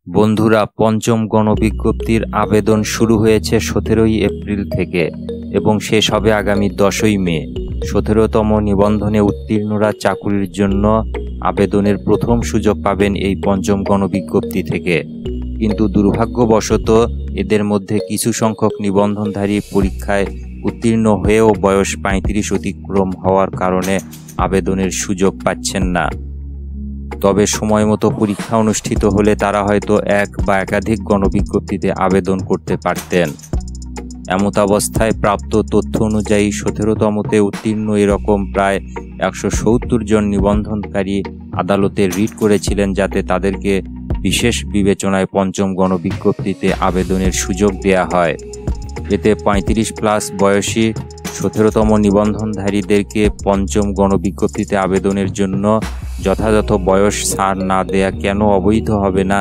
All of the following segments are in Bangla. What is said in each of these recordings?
বন্ধুরা, পঞ্চম গণবিজ্ঞপ্তির আবেদন শুরু হয়েছে 17 এপ্রিল থেকে এবং শেষ হবে আগামী 10 মে। 17তম নিবন্ধনে উত্তীর্ণরা চাকুরির জন্য আবেদনের প্রথম সুযোগ পাবেন এই পঞ্চম গণবিজ্ঞপ্তি থেকে। কিন্তু দুর্ভাগ্যবশত এদের মধ্যে কিছু সংখ্যক নিবন্ধনধারী পরীক্ষায় উত্তীর্ণ হয়েও বয়স 35 অতিক্রম হওয়ার কারণে আবেদনের সুযোগ পাচ্ছেন না। তবে সময় মতো পরীক্ষা অনুষ্ঠিত হলে তারা হয়তো এক বা একাধিক গণবিজ্ঞপ্তিতে আবেদন করতে পারতেন। এমতাবস্থায় প্রাপ্ত তথ্য অনুযায়ী 17তমতে উত্তীর্ণ এরকম প্রায় 170 জন নিবন্ধনকারী আদালতে রিট করেছিলেন যাতে তাদেরকে বিশেষ বিবেচনায় পঞ্চম গণবিজ্ঞপ্তিতে আবেদনের সুযোগ দেয়া হয়। এতে 35+ বয়সী 17তম নিবন্ধনধারীদেরকে পঞ্চম গণবিজ্ঞপ্তিতে আবেদনের জন্য যথাযথ বয়স ছাড় না দেয়া কেন অবৈধ হবে না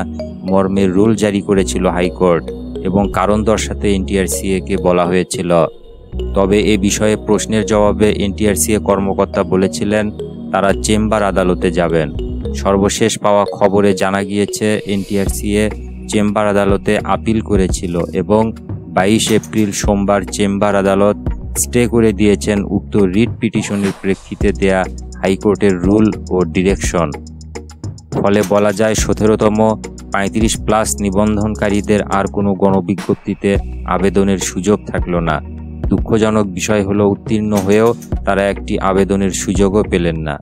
মর্মে রুল জারি করেছিল হাইকোর্ট এবং কারণ দর্শাতে এনটিআরসিএ-কে বলা হয়েছিল। তবে এ বিষয়ে প্রশ্নের জবাবে এনটিআরসিএ কর্মকর্তা বলেছিলেন তারা চেম্বার আদালতে যাবেন। সর্বশেষ পাওয়া খবরে জানা গিয়েছে এনটিআরসিএ চেম্বার আদালতে আপিল করেছিল এবং 22 এপ্রিল সোমবার চেম্বার আদালত স্টে করে দিয়েছেন উক্ত রিট পিটিশনের প্রেক্ষিতে দেয়া হাইকোর্টের রুল ও ডিরেকশন। ফলে বলা যায় 17তম 35+ নিবন্ধনকারীদের আর কোনো গণবিজ্ঞপ্তিতে আবেদনের সুযোগ থাকলো না। দুঃখজনক বিষয় হলো উত্তীর্ণ হয়েও তারা একটি আবেদনের সুযোগও পেলেন না।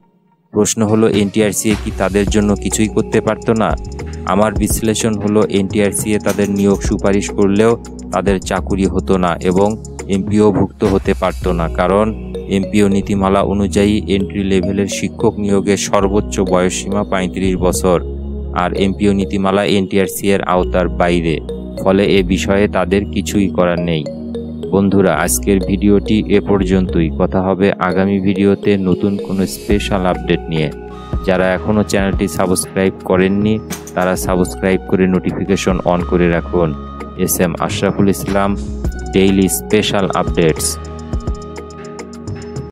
প্রশ্ন হলো এনটিআরসিএ কি তাদের জন্য কিছুই করতে পারত না? আমার বিশ্লেষণ হলো এনটিআরসিএ তাদের নিয়োগ সুপারিশ করলেও তাদের চাকুরি হতো না এবং এমপিওভুক্ত হতে পারত না, কারণ এমপিও নীতিমালা অনুযায়ী এন্ট্রি লেভেলের শিক্ষক নিয়োগের সর্বোচ্চ বয়সসীমা 35 বছর, আর এমপিও নীতিমালা এনটিআরসিএর আওতার বাইরে। ফলে এ বিষয়ে তাদের কিছুই করার নেই। বন্ধুরা, আজকের ভিডিওটি এ পর্যন্তই। কথা হবে আগামী ভিডিওতে নতুন কোনো স্পেশাল আপডেট নিয়ে। যারা এখনও চ্যানেলটি সাবস্ক্রাইব করেননি তারা সাবস্ক্রাইব করে নোটিফিকেশন অন করে রাখুন। S M Ashraful Islam, daily special updates.